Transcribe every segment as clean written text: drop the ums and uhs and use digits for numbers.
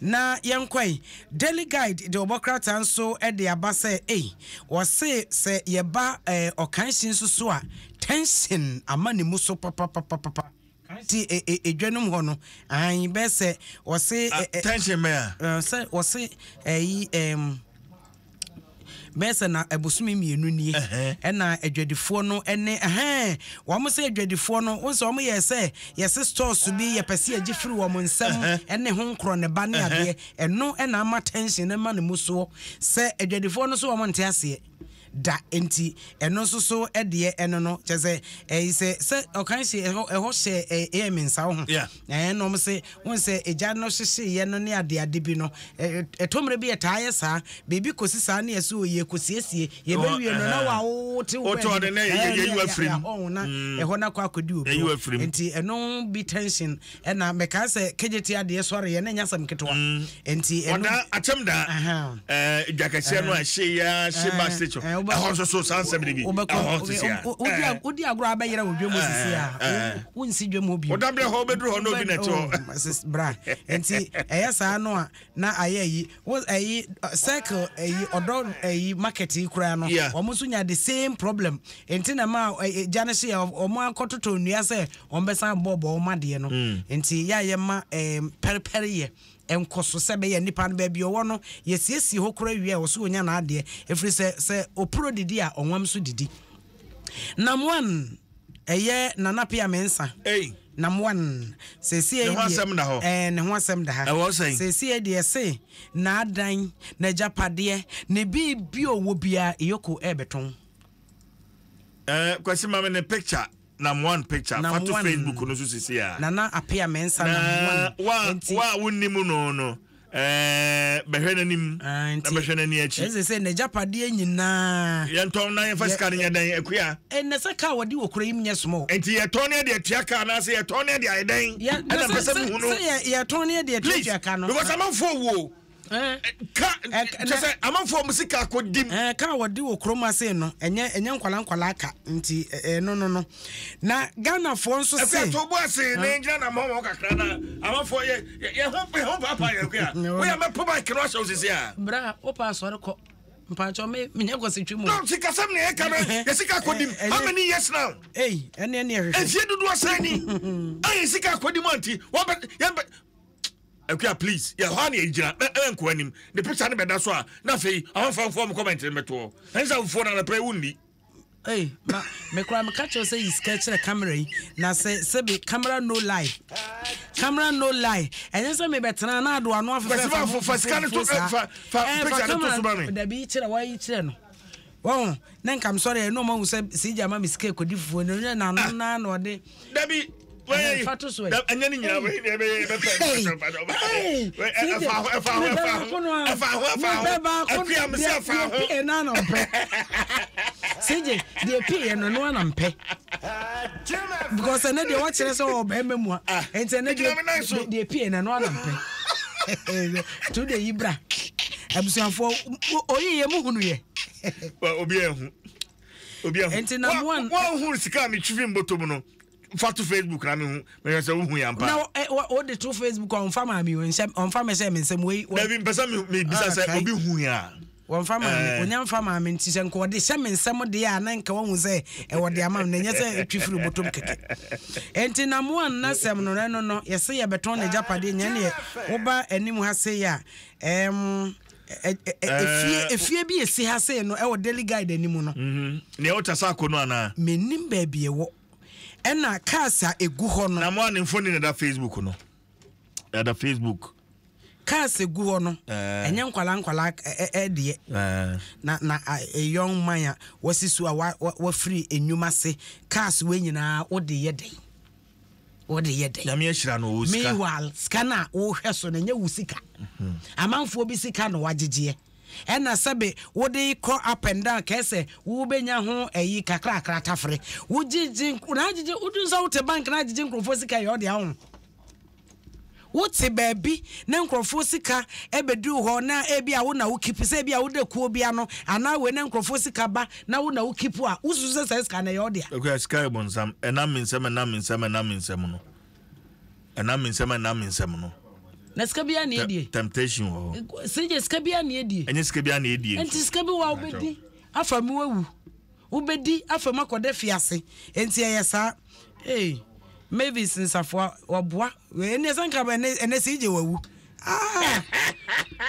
na yenkwai daily guide the obokrata nso e de aba say wo say ye ba Okaishie nso so a tension amani mu so papa ti edwanum ho no an be say wo say tension me say wo say Besa na ebusumi mienu nie na adwadifo no ene wo mo se adwadifo no wo se wo mo ye se yes stores bi ye pese agifiri wo mo nsam ene ho nkro ne ba ne ade eno na ama tension ne ma ne muso se adwadifo no so wo mo nte ase da enti eno so ede eno no chese se Okaishie eho she eminsa ho no mo se won se eja no hyehye ye no ne ade bi no etomre bi etaye sa bebi kosi sa ne yeso ye kosiesie ye bewie no na wa wo te wo to de na ye you afrim na eho na kwa akodi obi enti eno bi tension na meka se kejeti ade sore ye na nyasam ketwa enti eno atem da jakase no ahye ya sheba station so sansem bi odi agro abayira wo dwemo sisi a wonsi dwemo bi odabre ho bedru ho no bi neto bra enti eyasa no a na ayeyi wo ayi cycle ayi odo ayi market kura no omo so nya the same problem enti na ma janese omo akototo nua se ombesa bobo omade no enti ya ye ma periperi ye enkoso sebe ye nipa no ba bi owo no yesiesie hokora wie wo so onya na ade efri se opro didi a onwam so didi nam one eye nanapia mensa nam one sesie ne ho asem da ho ne ho asem da ha sesie de se na adan na japade ne bi owo bia eyoko ebeton kwasi mama ne picture nam one picture fa to Facebook no so sisi a nana apia mensa nam one wa wonimu no behwe nanim na behwe nani achi eze ne japade nyina yenton na yefas ka nya dan akua enne saka wodi wokura yim nya somo enti yeton ne de atiaka na se yeton ne de adan na pese mu no yeton ne de atiaka no because amanfo wo just amanfo musika akodim ka wodi wokroma se no enye nkwala aka nti no na Ghana fo nso se to bo ase na ngira na mo kakra na amanfo ye ho papa ye kwa we ya me papa kiro sha osisi a bra o pa so ko mpacho me nya kwasitwi mu no sika sam ne e kana ye sika akodim how many years now ene ehwe efie dudu asani sika akodim anti okay, please. Yeah, honey, ejina. Enko anim. The picture na beda so a. Na fei, awon form comment meto. Enza phone na pray wunni. Ma me kra me catch you say you sketch the camera na say be camera no lie. Camera no lie. And say me betena na do ano afa for scan to fa picture to so ba me. Da bi kire why kire no. Wow, then I'm sorry, no man who said see jama mistake ko di phone na no de. Da bi Wait, and then you because I know they watch us all memoir and they pay and no today Ibra. I'm saying for Oye Muhuye. Well, Obia, and now one who is coming to him, Botomono. For to Facebook na me say wo hu yampa now what the to Facebook on farmer me on farmer say me some way na bi pesa me bisa say obi hu ya on farmer onyam farmer me nti say nko de say me nsem de ya na nka wo say e wo de amam na nya say twifiri botom keke enti na mo an na sem no ye say ye beton na japade nya ne wo ba anim ha say ya efie bi esi ha say no e wo daily guide anim no ne o tasa ko no ana menim ba bi e wo ena kasa egu ho no na mo an phone na da Facebook no da Facebook kasa egu ho no enye nkwala de na young man wasisu a wa free enwuma se kasa we nyina wo de ye den na me ahira no wo sika meanwhile scanner wo hweso na nya wo sika amanfo bi sika no wagegeye ena sabe wo de ko up and down kese wo benya ho ayi kakra tafre wo jiji na agege udun so wote bank na agege nkrofo sika ye ode ahun wote baby na nkrofo sika ebedu ho na ebia wo na wo keep se ebia wo de ko bia no ana we na nkrofo sika ba na wo na wo keep a usuze se sika na ye ode a okay sky bonsam ena minsem no ena minsem no na skabia na edie temptation ho sije skabia na edie enye skabia na edie enti skabi wa obedi afa mi wawu obedi afa makoda fiase enti yesa Mavis nsafo oboa we ne sanka ba ene sije wawu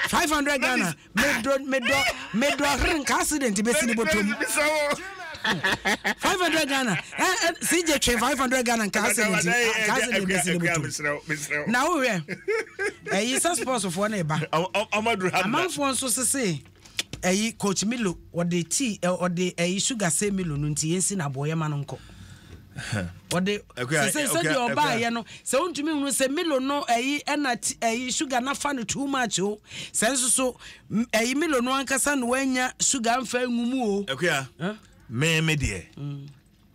500 Ghana medro accident be sini botom 500 Ghana CJ 500 Ghana accident be sini botom na wo we sports for na eba amanfo nso sese coach Milo or the tea or the sugar say Milo no nti yensi na boye ma no nko Ode say you buy ye no say untumi hunu say Milo no na sugar na fa no too much o sense so Milo no ankasa no wanya sugar mfa ngumu o me de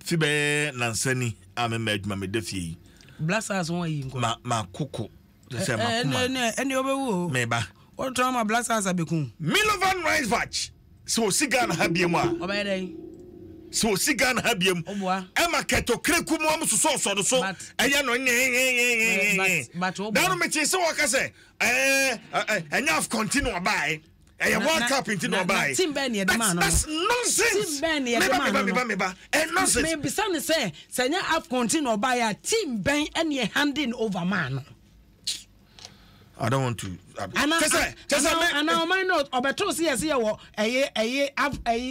fibe nansani amema adwuma me defie blasters won yi nko ma koko say ma kuma ene obewu me ba what trauma blasters abekun Milo van rice batch so siga na habiem a obedai so siga na habiem ema keto kreku mu am so so eya no but dan me chese waka say enya of continue buy World Cup into no buy. Team Ben that's nonsense. Team Ben nonsense. Maybe some say enya have continue buy a Team Ben and you handing over man. I don't want to. And now my note obeto see wo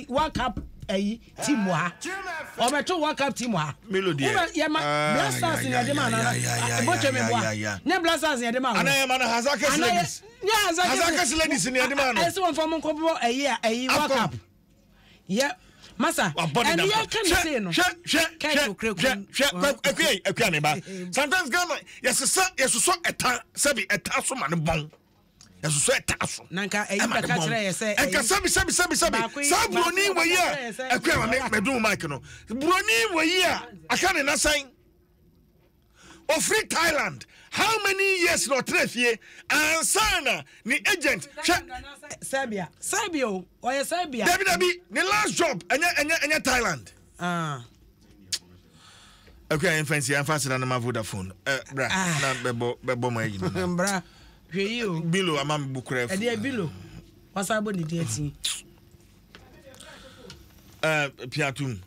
World Cup team wa obeto World Cup team wa Melody blasters in the man na blasters in the man ana man hazaka ladies hazaka ladies in the man I so from ko World Cup yeah masa and you can say no sometimes Ghana yes so eta sabi eta so man bon yes so eta so nanka ka kire yese enka sabi sa broni we ya akwa me do mic no broni we ya aka ne nasan of free Thailand how many years no trefie ansana ni agent Serbia or ya Serbia David the last job enya Thailand okay fancy am fast na ma Vodafone bra na bebo ma yi bra hwe you Bilo amam bukure e dey Bilo wasabo ni dey tin piatum